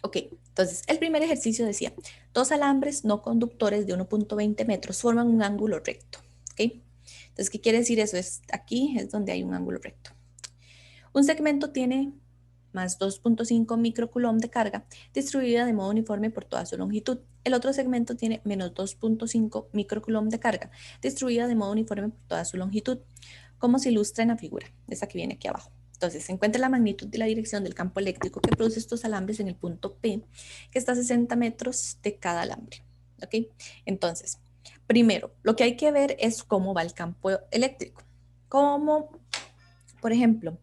Ok, entonces el primer ejercicio decía, dos alambres no conductores de 1,20 metros forman un ángulo recto. Ok, entonces, ¿qué quiere decir eso? Es aquí es donde hay un ángulo recto. Un segmento tiene más 2,5 microcoulomb de carga distribuida de modo uniforme por toda su longitud. El otro segmento tiene menos 2,5 microcoulomb de carga distribuida de modo uniforme por toda su longitud, como se ilustra en la figura, esa que viene aquí abajo. Entonces, se encuentra la magnitud y la dirección del campo eléctrico que produce estos alambres en el punto P, que está a 60 metros de cada alambre. ¿Ok? Entonces, primero, lo que hay que ver es cómo va el campo eléctrico. Como, por ejemplo,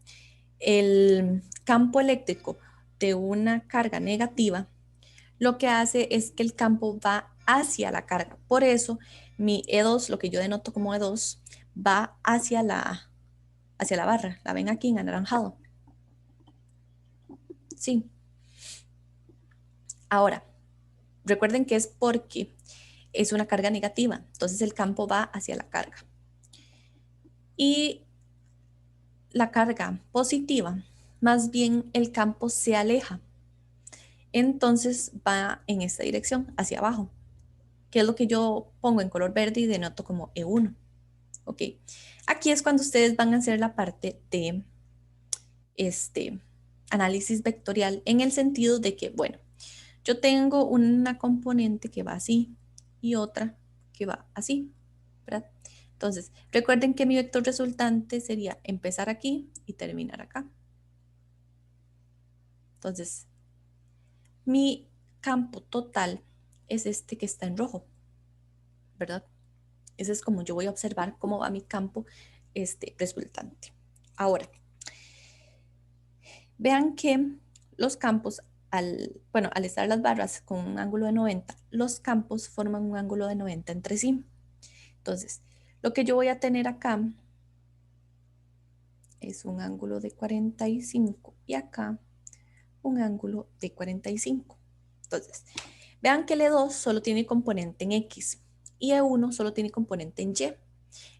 el campo eléctrico de una carga negativa, lo que hace es que el campo va hacia la carga. Por eso, mi E2, lo que yo denoto como E2, va hacia la barra. La ven aquí en anaranjado. Sí. Ahora, recuerden que es porque es una carga negativa. Entonces el campo va hacia la carga. Y la carga positiva, más bien el campo se aleja. Entonces va en esta dirección, hacia abajo, que es lo que yo pongo en color verde y denoto como E1. ¿Ok? Aquí es cuando ustedes van a hacer la parte de este análisis vectorial en el sentido de que, bueno, yo tengo una componente que va así y otra que va así, ¿verdad? Entonces, recuerden que mi vector resultante sería empezar aquí y terminar acá. Entonces, mi campo total es este que está en rojo, ¿verdad? Ese es como yo voy a observar cómo va mi campo resultante. Ahora, vean que los campos, bueno, al estar las barras con un ángulo de 90, los campos forman un ángulo de 90 entre sí. Entonces, lo que yo voy a tener acá es un ángulo de 45 y acá un ángulo de 45. Entonces, vean que el E2 solo tiene componente en X y E1 solo tiene componente en Y.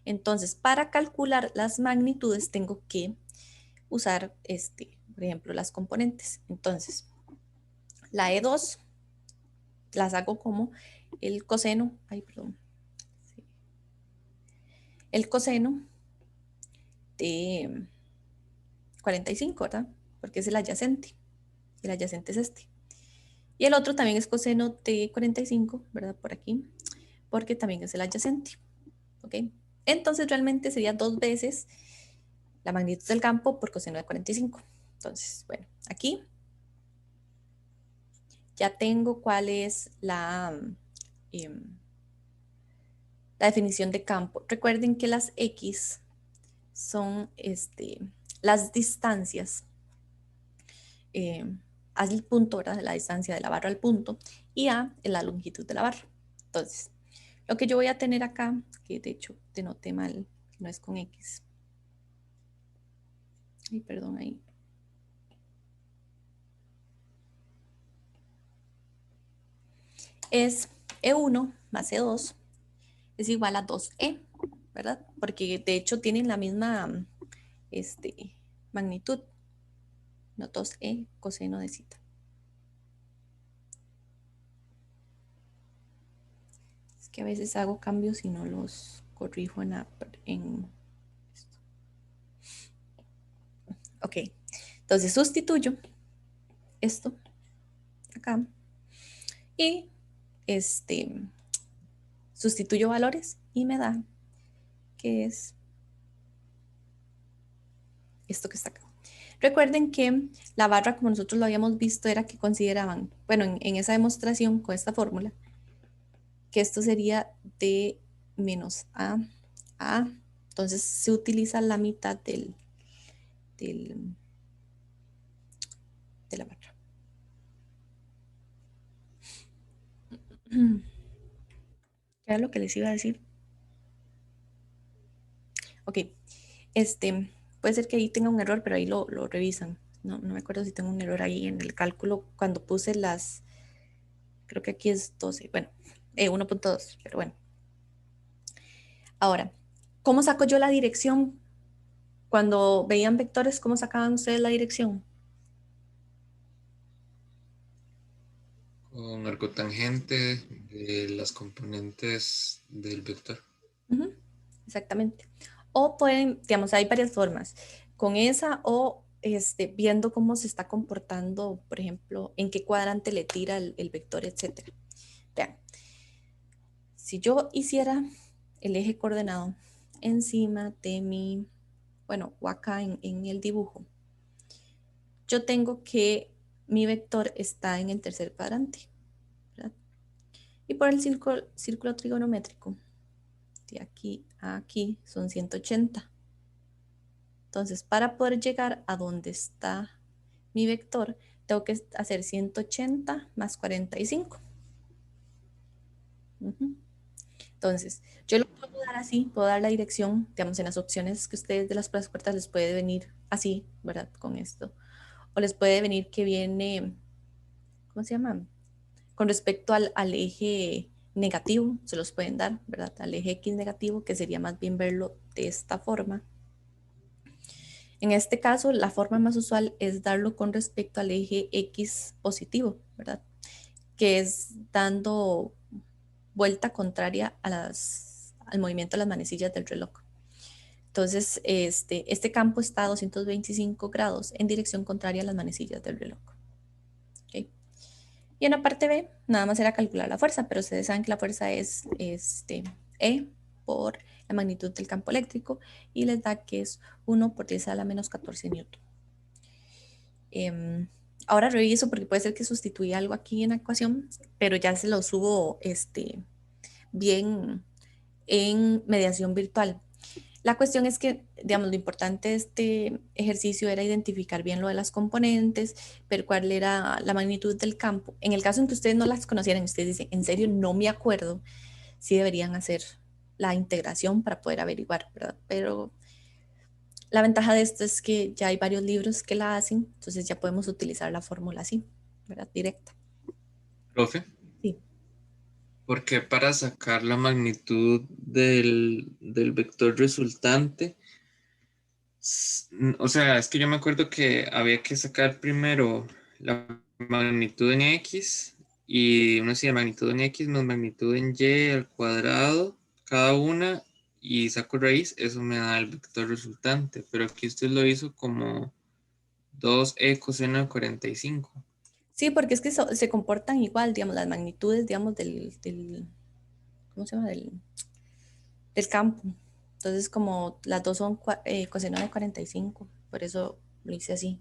Entonces, para calcular las magnitudes tengo que usar, por ejemplo, las componentes. Entonces, la E2 las hago como el coseno, ay, perdón, sí, el coseno de 45, ¿verdad? Porque es el adyacente. El adyacente es este. Y el otro también es coseno de 45, ¿verdad? Por aquí, porque también es el adyacente. ¿Ok? Entonces realmente sería 2 veces la magnitud del campo por coseno de 45. Entonces, bueno, aquí ya tengo cuál es la definición de campo. Recuerden que las X son las distancias eh, al punto, ¿verdad? La distancia de la barra al punto, y A es la longitud de la barra. Entonces, lo que yo voy a tener acá, que de hecho denoté mal, no es con X. Ay, perdón ahí. Es E1 más E2 es igual a 2E, ¿verdad? Porque de hecho tienen la misma magnitud, no 2E coseno de zeta. Es que a veces hago cambios y no los corrijo en esto. Ok, entonces sustituyo esto acá y sustituyo valores y me da que es esto que está acá. Recuerden que la barra, como nosotros lo habíamos visto, era que consideraban, bueno, en esa demostración con esta fórmula, que esto sería de menos a. Entonces se utiliza la mitad del, de la barra. ¿Qué era lo que les iba a decir? Ok, puede ser que ahí tenga un error, pero ahí lo revisan. No, no me acuerdo si tengo un error ahí en el cálculo cuando puse creo que aquí es 12, bueno, 1,2, pero bueno. Ahora, ¿cómo saco yo la dirección? Cuando veían vectores, ¿cómo sacaban ustedes la dirección? Con arcotangente de las componentes del vector. Ujú, exactamente. O pueden, digamos, hay varias formas. Con esa o viendo cómo se está comportando, por ejemplo, en qué cuadrante le tira el vector, etcétera. Vean, si yo hiciera el eje coordenado encima de mi, bueno, o acá en el dibujo, yo tengo que mi vector está en el tercer cuadrante, ¿verdad? Y por el círculo trigonométrico, de aquí a aquí son 180. Entonces, para poder llegar a donde está mi vector, tengo que hacer 180 más 45. Ujú. Entonces, yo lo puedo dar así, puedo dar la dirección, digamos, en las opciones que ustedes de las pruebas cortas les puede venir así, ¿verdad? Con esto. O les puede venir que viene, ¿cómo se llama? Con respecto al eje negativo, se los pueden dar, ¿verdad? Al eje X negativo, que sería más bien verlo de esta forma. En este caso, la forma más usual es darlo con respecto al eje X positivo, ¿verdad? Que es dando vuelta contraria al movimiento de las manecillas del reloj. Entonces, este campo está a 225 grados en dirección contraria a las manecillas del reloj. ¿Okay? Y en la parte B, nada más era calcular la fuerza, pero ustedes saben que la fuerza es E por la magnitud del campo eléctrico y les da que es 1 por 10 a la menos 14 newton. Ahora reviso porque puede ser que sustituya algo aquí en la ecuación, pero ya se lo subo bien en mediación virtual. La cuestión es que, digamos, lo importante de este ejercicio era identificar bien lo de las componentes, ver cuál era la magnitud del campo. En el caso en que ustedes no las conocieran, ustedes dicen, en serio, no me acuerdo, si deberían hacer la integración para poder averiguar, ¿verdad? Pero la ventaja de esto es que ya hay varios libros que la hacen, entonces ya podemos utilizar la fórmula así, ¿verdad? Directa. Profe, Sí. porque para sacar la magnitud del vector resultante, o sea, es que yo me acuerdo que había que sacar primero la magnitud en X y uno decía magnitud en X más magnitud en Y al cuadrado, cada una, y saco raíz, eso me da el vector resultante, pero aquí usted lo hizo como 2e coseno de 45. Sí, porque es que se comportan igual, digamos, las magnitudes, digamos, ¿cómo se llama? Del campo. Entonces, como las dos son coseno de 45, por eso lo hice así,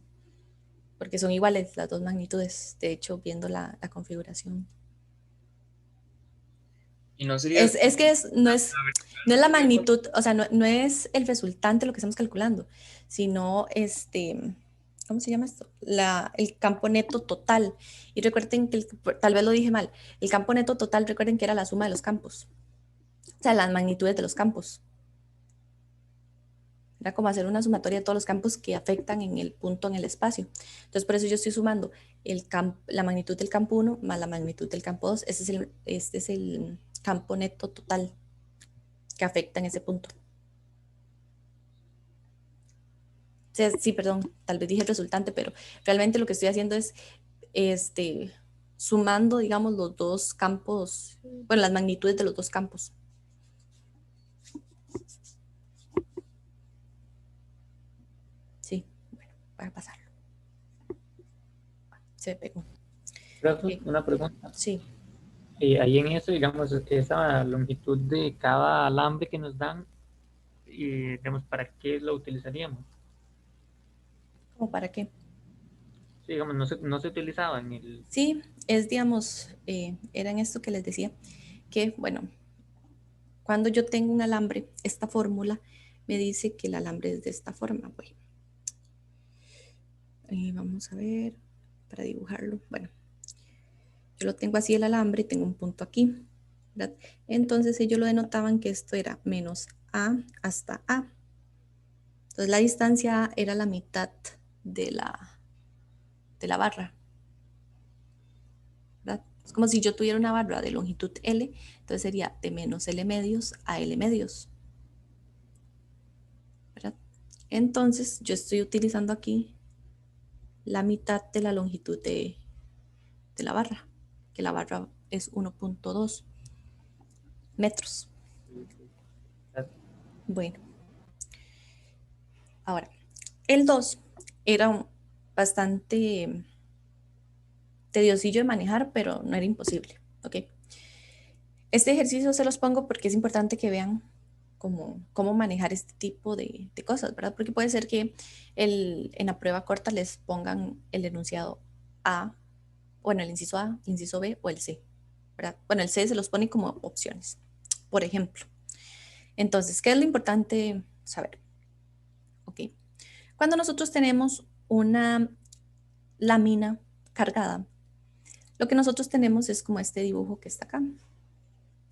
porque son iguales las dos magnitudes, de hecho, viendo la configuración. Y no sería, No es la magnitud, o sea, no es el resultante lo que estamos calculando, sino ¿cómo se llama esto? El campo neto total. Y recuerden que, tal vez lo dije mal, el campo neto total, recuerden que era la suma de los campos, o sea, las magnitudes de los campos. Era como hacer una sumatoria de todos los campos que afectan en el punto en el espacio. Entonces, por eso yo estoy sumando la magnitud del campo 1 más la magnitud del campo 2. Este es el campo neto total que afecta en ese punto. O sea, sí, perdón, tal vez dije el resultante, pero realmente lo que estoy haciendo es este, sumando, digamos, los dos campos, bueno, las magnitudes de los dos campos. Sí, bueno, voy a pasarlo. Se pegó. Profe, Okay. una pregunta. Sí. Ahí en eso, digamos, esa longitud de cada alambre que nos dan, digamos, ¿para qué lo utilizaríamos? ¿Cómo para qué? Sí, digamos, no se utilizaba en el... Sí, es, digamos, era en esto que les decía, que, bueno, cuando yo tengo un alambre, esta fórmula me dice que el alambre es de esta forma. Bueno, vamos a ver, para dibujarlo. Bueno, yo lo tengo así el alambre, tengo un punto aquí, ¿verdad? Entonces ellos lo denotaban que esto era menos A hasta A. Entonces la distancia A era la mitad de la barra, ¿verdad? Es como si yo tuviera una barra de longitud L, entonces sería de menos L medios a L medios, ¿verdad? Entonces yo estoy utilizando aquí la mitad de la longitud de la barra. que la barra es 1.2 metros. Bueno, ahora, el 2 era bastante tediosillo de manejar, pero no era imposible, ¿ok? Este ejercicio se los pongo porque es importante que vean cómo manejar este tipo de cosas, ¿verdad? Porque puede ser que en la prueba corta les pongan el enunciado A, bueno, el inciso A, el inciso B o el C, ¿verdad? Bueno, el C se los pone como opciones, por ejemplo. Entonces, ¿qué es lo importante saber? ¿Ok? Cuando nosotros tenemos una lámina cargada, lo que nosotros tenemos es como este dibujo que está acá,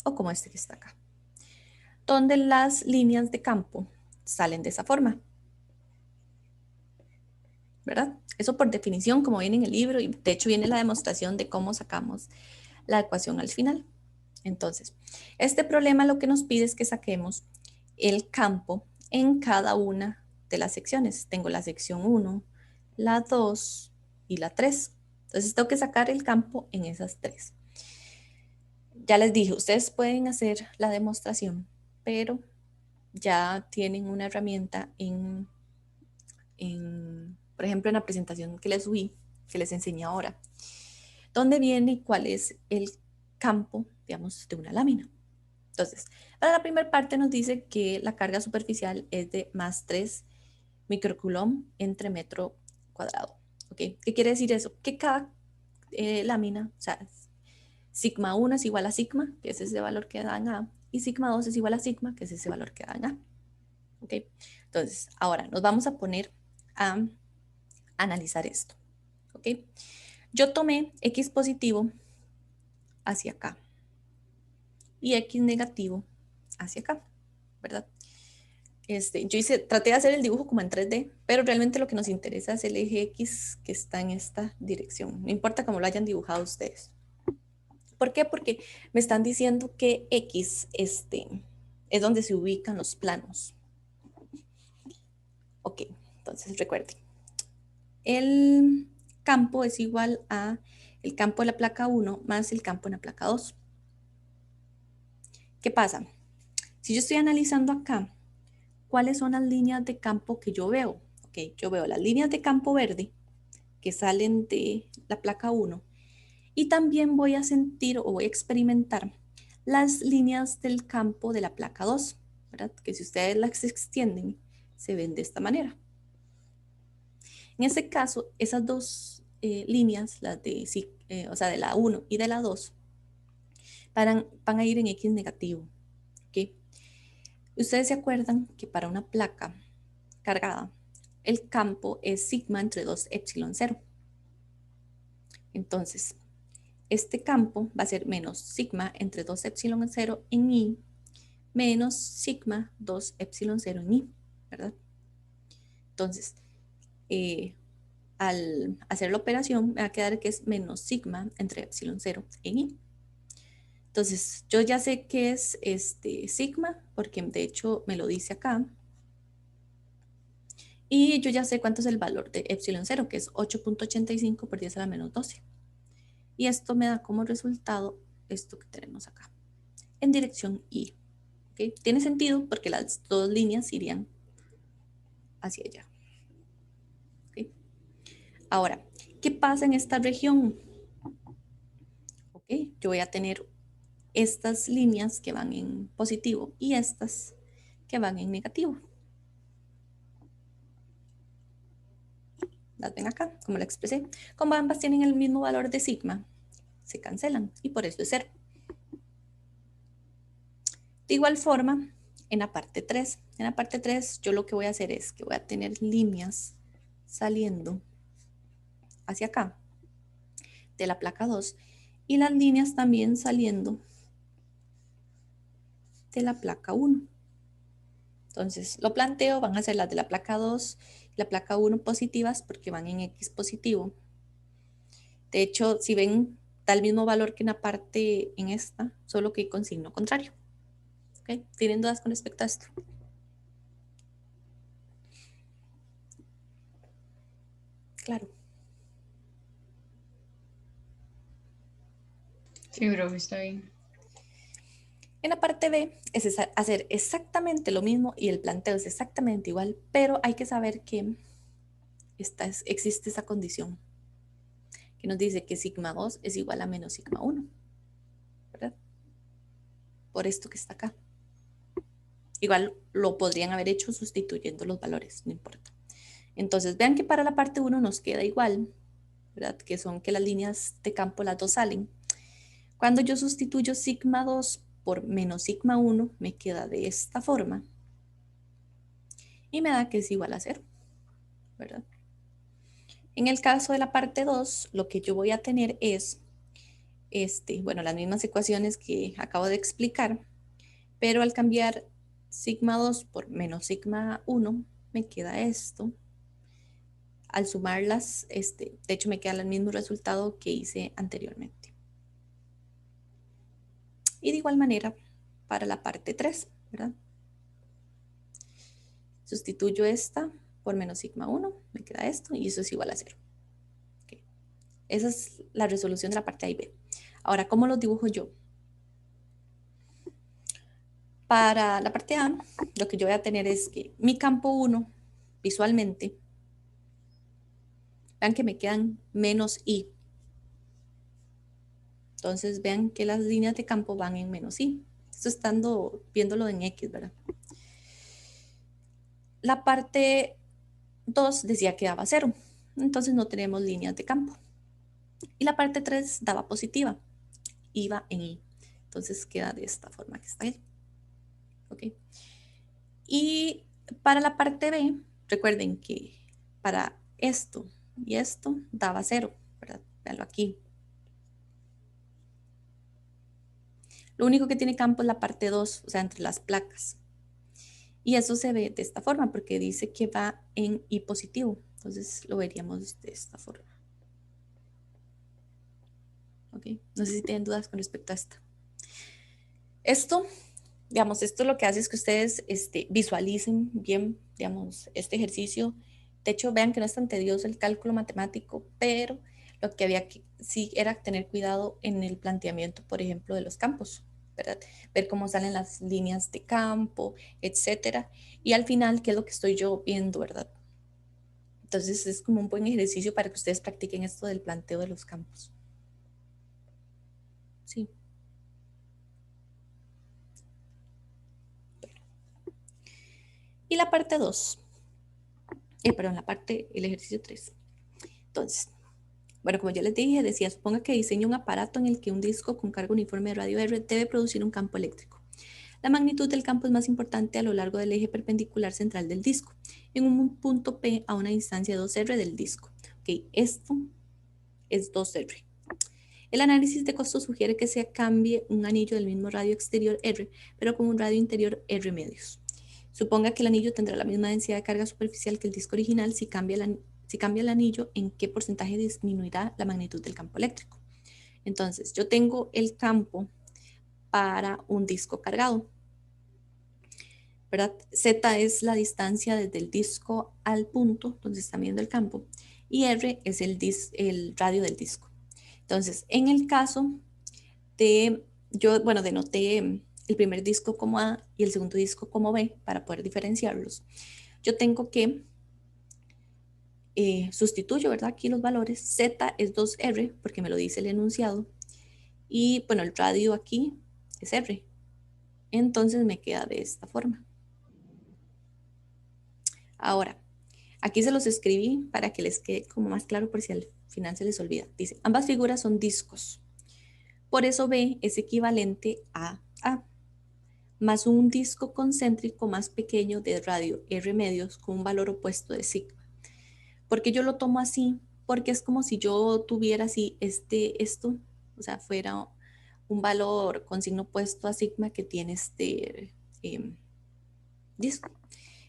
o como este que está acá, donde las líneas de campo salen de esa forma, ¿verdad? Eso por definición, como viene en el libro, y de hecho viene la demostración de cómo sacamos la ecuación al final. Entonces, este problema lo que nos pide es que saquemos el campo en cada una de las secciones. Tengo la sección 1, la 2 y la 3. Entonces, tengo que sacar el campo en esas 3. Ya les dije, ustedes pueden hacer la demostración, pero ya tienen una herramienta por ejemplo, en la presentación que les subí, que les enseñé ahora, donde viene cuál es el campo, digamos, de una lámina. Entonces, para la primera parte nos dice que la carga superficial es de más 3 microcoulomb entre metro cuadrado. ¿Ok? ¿Qué quiere decir eso? Que cada lámina, o sea, sigma 1 es igual a sigma, que es ese valor que da en A, y sigma 2 es igual a sigma, que es ese valor que da en A. ¿Ok? Entonces, ahora nos vamos a poner a analizar esto. ¿Ok? Yo tomé X positivo hacia acá y X negativo hacia acá, ¿verdad? Traté de hacer el dibujo como en 3D, pero realmente lo que nos interesa es el eje X que está en esta dirección. No importa cómo lo hayan dibujado ustedes. ¿Por qué? Porque me están diciendo que X es donde se ubican los planos. Ok, entonces recuerden. El campo es igual a el campo de la placa 1 más el campo en la placa 2. ¿Qué pasa? Si yo estoy analizando acá, ¿cuáles son las líneas de campo que yo veo? Ok, yo veo las líneas de campo verde que salen de la placa 1 y también voy a sentir o voy a experimentar las líneas del campo de la placa 2, ¿verdad? Que si ustedes las extienden, se ven de esta manera. En este caso, esas dos líneas, las de, o sea, de la 1 y de la 2, van a ir en X negativo. ¿Ok? Ustedes se acuerdan que para una placa cargada, el campo es sigma entre 2 epsilon 0. Entonces, este campo va a ser menos sigma entre 2 epsilon 0 en I menos sigma 2 epsilon 0 en I, ¿verdad? Entonces, al hacer la operación me va a quedar que es menos sigma entre epsilon 0 en I. Entonces, yo ya sé que es sigma, porque de hecho me lo dice acá. Y yo ya sé cuánto es el valor de epsilon 0, que es 8.85 por 10 a la menos 12. Y esto me da como resultado esto que tenemos acá, en dirección I. ¿Okay? Tiene sentido porque las dos líneas irían hacia allá. ¿Okay? Ahora, ¿qué pasa en esta región? ¿Okay? Yo voy a tener estas líneas que van en positivo y estas que van en negativo. Las ven acá, como la expresé. Como ambas tienen el mismo valor de sigma, se cancelan y por eso es 0. De igual forma, en la parte 3. En la parte 3 yo lo que voy a hacer es que voy a tener líneas saliendo hacia acá de la placa 2 y las líneas también saliendo de la placa 1. Entonces lo planteo, van a ser las de la placa 2 y la placa 1 positivas porque van en X positivo. De hecho, si ven, da el mismo valor que en la parte en esta, solo que con signo contrario. ¿Okay? ¿Tienen dudas con respecto a esto? Claro. Sí, profe, está bien. En la parte B es hacer exactamente lo mismo y el planteo es exactamente igual, pero hay que saber que existe esa condición que nos dice que sigma 2 es igual a menos sigma 1, ¿verdad? Por esto que está acá. Igual lo podrían haber hecho sustituyendo los valores, no importa. Entonces, vean que para la parte 1 nos queda igual, ¿verdad? Que son que las líneas de campo las dos salen. Cuando yo sustituyo sigma 2 por menos sigma 1, me queda de esta forma. Y me da que es igual a 0, ¿verdad? En el caso de la parte 2, lo que yo voy a tener es, bueno, las mismas ecuaciones que acabo de explicar, pero al cambiar sigma 2 por menos sigma 1, me queda esto. Al sumarlas, de hecho me queda el mismo resultado que hice anteriormente. Y de igual manera para la parte 3, ¿verdad? Sustituyo esta por menos sigma 1, me queda esto y eso es igual a 0. Okay. Esa es la resolución de la parte A y B. Ahora, ¿cómo los dibujo yo? Para la parte A, lo que yo voy a tener es que mi campo 1, visualmente, vean que me quedan menos I. Entonces vean que las líneas de campo van en menos I. Esto estando viéndolo en X, ¿verdad? La parte 2 decía que daba 0. Entonces no tenemos líneas de campo. Y la parte 3 daba positiva. Iba en I. Entonces queda de esta forma que está ahí. ¿Ok? Y para la parte B, recuerden que para esto y esto daba 0, ¿verdad? Véanlo aquí. Lo único que tiene campo es la parte 2, o sea, entre las placas. Y eso se ve de esta forma porque dice que va en I positivo. Entonces lo veríamos de esta forma. ¿Ok? No sé si tienen dudas con respecto a esto. Esto, digamos, esto lo que hace es que ustedes visualicen bien, digamos, este ejercicio. De hecho, vean que no es tan tedioso el cálculo matemático, pero lo que había que sí era tener cuidado en el planteamiento, por ejemplo, de los campos, ¿verdad? Ver cómo salen las líneas de campo, etcétera. Y al final, ¿qué es lo que estoy yo viendo, verdad? Entonces, es como un buen ejercicio para que ustedes practiquen esto del planteo de los campos. Sí. Y la parte 2. Perdón, el ejercicio 3. Entonces, bueno, como ya les dije, decía, suponga que diseña un aparato en el que un disco con carga uniforme de radio R debe producir un campo eléctrico. La magnitud del campo es más importante a lo largo del eje perpendicular central del disco, en un punto P a una distancia de 2R del disco. Ok, esto es 2R. El análisis de costo sugiere que se cambie un anillo del mismo radio exterior R, pero con un radio interior R medios. Suponga que el anillo tendrá la misma densidad de carga superficial que el disco original. Si cambia el anillo, ¿en qué porcentaje disminuirá la magnitud del campo eléctrico? Entonces, yo tengo el campo para un disco cargado, ¿verdad? Z es la distancia desde el disco al punto donde está midiendo el campo y R es el radio del disco. Entonces, en el caso yo denoté el primer disco como A y el segundo disco como B para poder diferenciarlos. Yo tengo que sustituyo, ¿verdad? Aquí los valores. Z es 2R porque me lo dice el enunciado. Y bueno, el radio aquí es R. Entonces me queda de esta forma. Ahora, aquí se los escribí para que les quede como más claro por si al final se les olvida. Dice, ambas figuras son discos. Por eso B es equivalente a A, más un disco concéntrico más pequeño de radio R medios con un valor opuesto de sigma. Porque yo lo tomo así, porque es como si yo tuviera así esto, o sea, fuera un valor con signo opuesto a sigma que tiene este disco.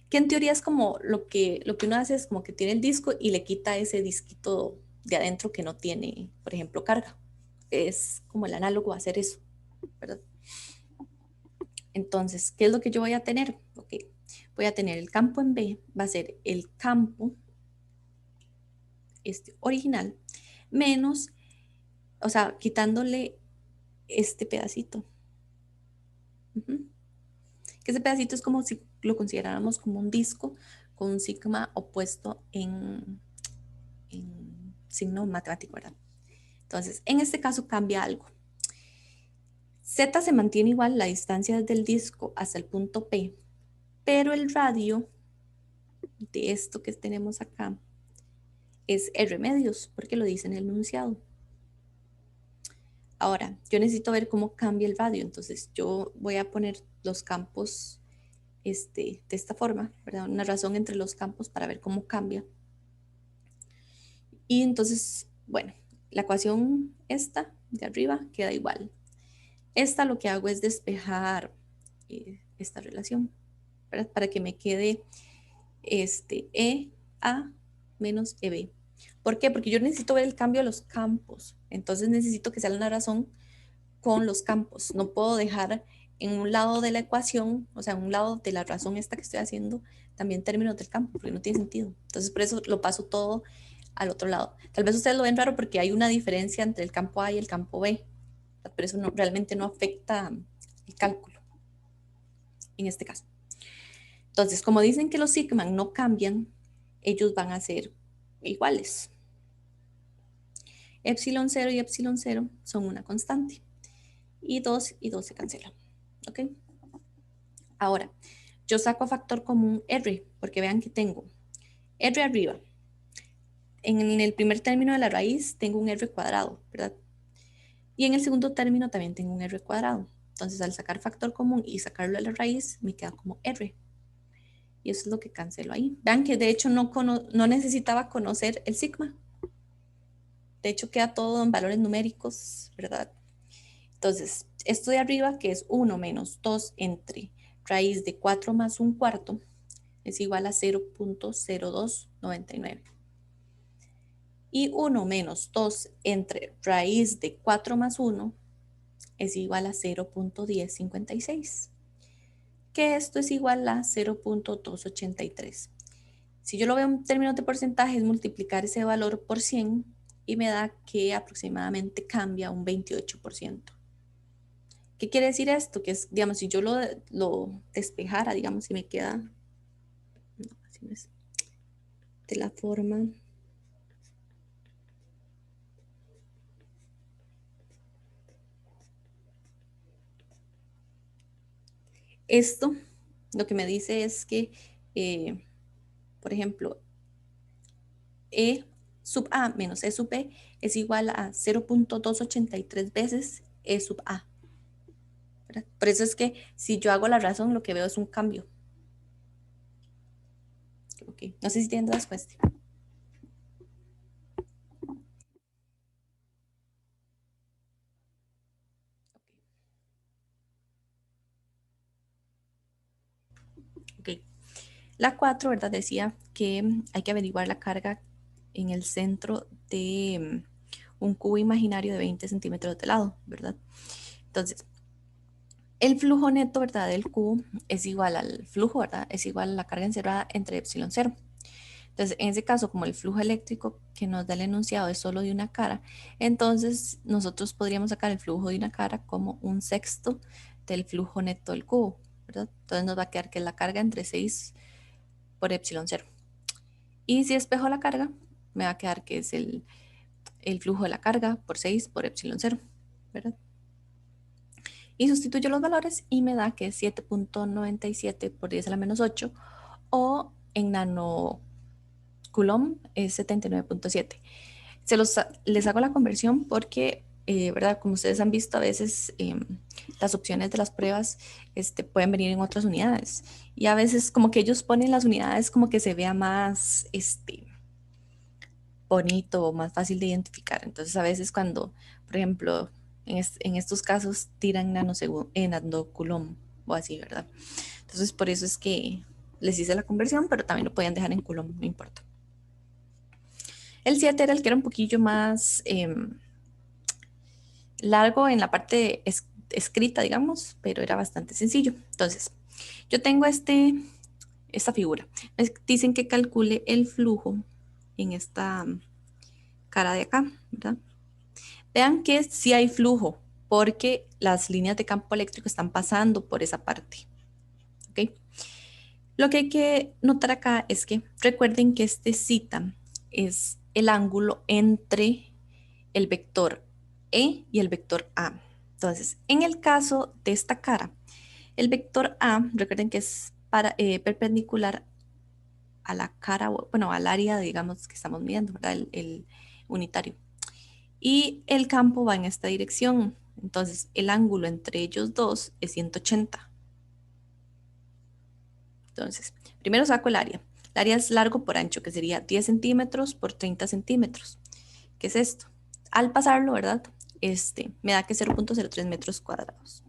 Que en teoría es como lo que uno hace es como que tiene el disco y le quita ese disquito de adentro que no tiene, por ejemplo, carga. Es como el análogo a hacer eso, ¿verdad? Entonces, ¿qué es lo que yo voy a tener? Ok, voy a tener el campo en B, va a ser el campo original, menos, o sea, quitándole este pedacito. Que ese pedacito es como si lo consideráramos como un disco con un sigma opuesto en signo matemático, ¿verdad? Entonces, en este caso cambia algo. Z se mantiene igual, la distancia desde el disco hasta el punto P, pero el radio de esto que tenemos acá es R medios, porque lo dice en el enunciado. Ahora, yo necesito ver cómo cambia el radio, entonces yo voy a poner los campos de esta forma, ¿verdad? Una razón entre los campos para ver cómo cambia. Y entonces, bueno, la ecuación esta de arriba queda igual. Esta lo que hago es despejar esta relación, ¿verdad? Para que me quede EA menos EB. ¿Por qué? Porque yo necesito ver el cambio de los campos. Entonces necesito que sea una razón con los campos. No puedo dejar en un lado de la ecuación, o sea, en un lado de la razón esta que estoy haciendo, también términos del campo, porque no tiene sentido. Entonces por eso lo paso todo al otro lado. Tal vez ustedes lo ven raro porque hay una diferencia entre el campo A y el campo B, pero eso no, realmente no afecta el cálculo en este caso. Entonces, como dicen que los sigma no cambian, ellos van a ser iguales. Epsilon 0 y epsilon 0 son una constante. Y 2 se cancelan. ¿Ok? Ahora, yo saco factor común R, porque vean que tengo R arriba. En el primer término de la raíz tengo un R cuadrado, ¿verdad? Y en el segundo término también tengo un R cuadrado. Entonces, al sacar factor común y sacarlo a la raíz, me queda como R. Y eso es lo que cancelo ahí. Vean que de hecho no necesitaba conocer el sigma. De hecho, queda todo en valores numéricos, ¿verdad? Entonces, esto de arriba, que es 1 menos 2 entre raíz de 4 más 1/4, es igual a 0.0299. Y 1 menos 2 entre raíz de 4 más 1 es igual a 0.1056. Que esto es igual a 0.283. Si yo lo veo en términos de porcentaje, es multiplicar ese valor por 100 y me da que aproximadamente cambia un 28%. ¿Qué quiere decir esto? Que es, digamos, si yo lo despejara, digamos, si me queda, no, así no es, de la forma, esto lo que me dice es que, por ejemplo, E sub A menos E sub B es igual a 0.283 veces E sub A. ¿Verdad? Por eso es que si yo hago la razón, lo que veo es un cambio. Ok, no sé si tienen dudas, pues. Ok. La 4, ¿verdad? Decía que hay que averiguar la carga en el centro de un cubo imaginario de 20 centímetros de lado, ¿verdad? Entonces, el flujo neto, ¿verdad? Del cubo es igual al flujo, ¿verdad? Es igual a la carga encerrada entre epsilon 0. Entonces, en ese caso, como el flujo eléctrico que nos da el enunciado es solo de una cara, entonces nosotros podríamos sacar el flujo de una cara como un sexto del flujo neto del cubo, ¿verdad? Entonces nos va a quedar que es la carga entre 6 por epsilon 0. Y si despejo la carga, me va a quedar que es el flujo de la carga por 6 por epsilon 0, ¿verdad? Y sustituyo los valores y me da que es 7.97 por 10 a la menos 8 o en nanocoulomb es 79.7. Les hago la conversión porque, ¿verdad? Como ustedes han visto, a veces las opciones de las pruebas pueden venir en otras unidades. Y a veces como que ellos ponen las unidades como que se vea más bonito o más fácil de identificar. Entonces a veces cuando, por ejemplo, en estos casos tiran en nanocoulomb o así, ¿verdad? Entonces por eso es que les hice la conversión, pero también lo podían dejar en coulomb, no importa. El 7 era el que era un poquillo más largo en la parte escrita, digamos, pero era bastante sencillo. Entonces, yo tengo esta figura. Dicen que calcule el flujo en esta cara de acá, ¿verdad? Vean que sí hay flujo, porque las líneas de campo eléctrico están pasando por esa parte. ¿Ok? Lo que hay que notar acá es que recuerden que este zeta es el ángulo entre el vector E y el vector A. Entonces, en el caso de esta cara, el vector A, recuerden que es perpendicular a la cara, bueno, al área, digamos, que estamos midiendo, ¿verdad? El unitario. Y el campo va en esta dirección. Entonces, el ángulo entre ellos dos es 180. Entonces, primero saco el área. El área es largo por ancho, que sería 10 centímetros por 30 centímetros. ¿Qué es esto? Al pasarlo, ¿verdad? Me da que 0.03 metros cuadrados.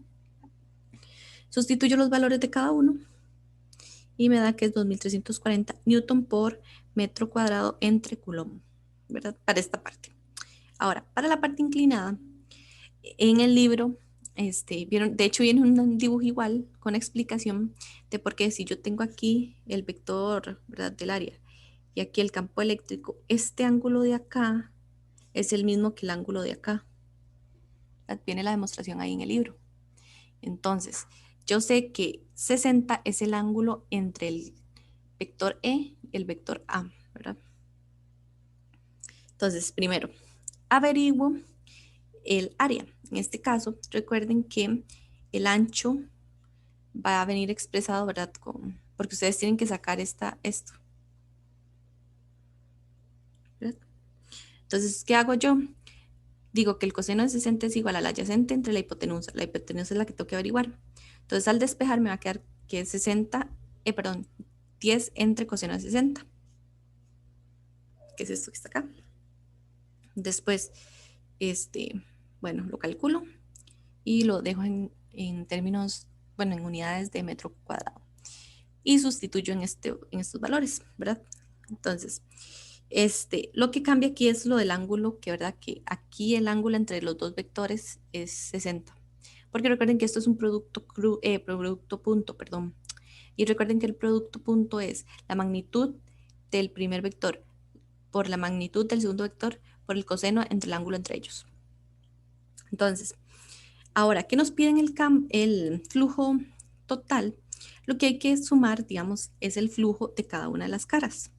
Sustituyo los valores de cada uno y me da que es 2340 newton por metro cuadrado entre coulomb, ¿verdad? Para esta parte. Ahora, para la parte inclinada, en el libro, vieron, de hecho viene un dibujo igual con explicación de por qué si yo tengo aquí el vector, ¿verdad? Del área y aquí el campo eléctrico, este ángulo de acá es el mismo que el ángulo de acá. Viene la demostración ahí en el libro. Entonces, yo sé que 60 es el ángulo entre el vector E y el vector A, ¿verdad? Entonces, primero, averiguo el área. En este caso, recuerden que el ancho va a venir expresado, ¿verdad? Porque ustedes tienen que sacar esto. ¿Verdad? Entonces, ¿qué hago yo? Digo que el coseno de 60 es igual a la adyacente entre la hipotenusa. La hipotenusa es la que tengo que averiguar. Entonces, al despejar me va a quedar que es 10 entre coseno de 60. Que es esto que está acá. Después, bueno, lo calculo y lo dejo en términos, bueno, en unidades de metro cuadrado. Y sustituyo en estos valores, ¿verdad? Entonces, lo que cambia aquí es lo del ángulo, que verdad que aquí el ángulo entre los dos vectores es 60. Porque recuerden que esto es un producto punto, perdón. Y recuerden que el producto punto es la magnitud del primer vector por la magnitud del segundo vector por el coseno entre el ángulo entre ellos. Entonces, ahora, ¿qué nos piden el flujo total? Lo que hay que sumar, digamos, es el flujo de cada una de las caras.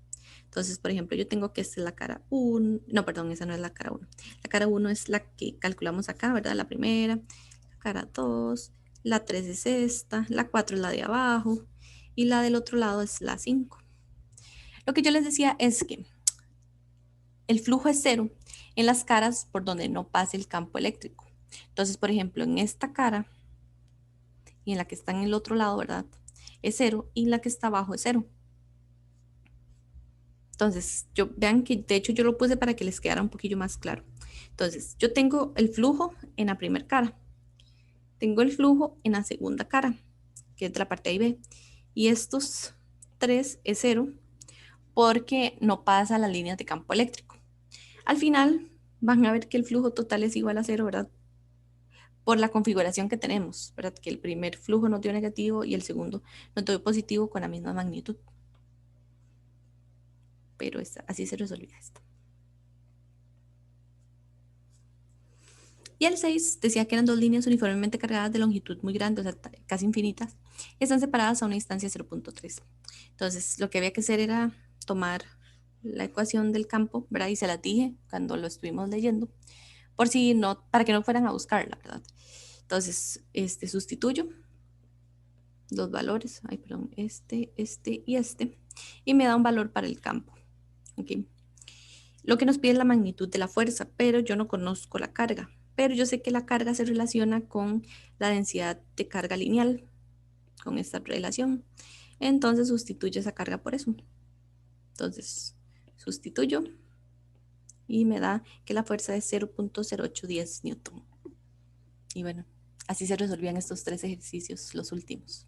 Entonces, por ejemplo, yo tengo que esta es la cara 1, no, perdón, esa no es la cara 1. La cara 1 es la que calculamos acá, ¿verdad? La primera, la cara 2, la 3 es esta, la 4 es la de abajo y la del otro lado es la 5. Lo que yo les decía es que el flujo es cero en las caras por donde no pase el campo eléctrico. Entonces, por ejemplo, en esta cara y en la que está en el otro lado, ¿verdad? Es cero y la que está abajo es cero. Entonces, vean que de hecho yo lo puse para que les quedara un poquillo más claro. Entonces, yo tengo el flujo en la primera cara. Tengo el flujo en la segunda cara, que es de la parte A y B. Y estos 3 es cero porque no pasa las líneas de campo eléctrico. Al final van a ver que el flujo total es igual a cero, ¿verdad? Por la configuración que tenemos, ¿verdad? Que el primer flujo nos dio negativo y el segundo nos dio positivo con la misma magnitud. Pero así se resolvía esto. Y el 6 decía que eran dos líneas uniformemente cargadas de longitud muy grande, o sea, casi infinitas, y están separadas a una distancia 0.3. Entonces, lo que había que hacer era tomar la ecuación del campo, ¿verdad? Y se la dije cuando lo estuvimos leyendo, por si no, para que no fueran a buscarla, ¿verdad? Entonces, sustituyo los valores, ay, perdón, y me da un valor para el campo, ¿ok? Lo que nos pide es la magnitud de la fuerza, pero yo no conozco la carga, pero yo sé que la carga se relaciona con la densidad de carga lineal, con esta relación. Entonces sustituyo esa carga por eso. Entonces sustituyo y me da que la fuerza es 0.0810 newton. Y bueno, así se resolvían estos 3 ejercicios, los últimos.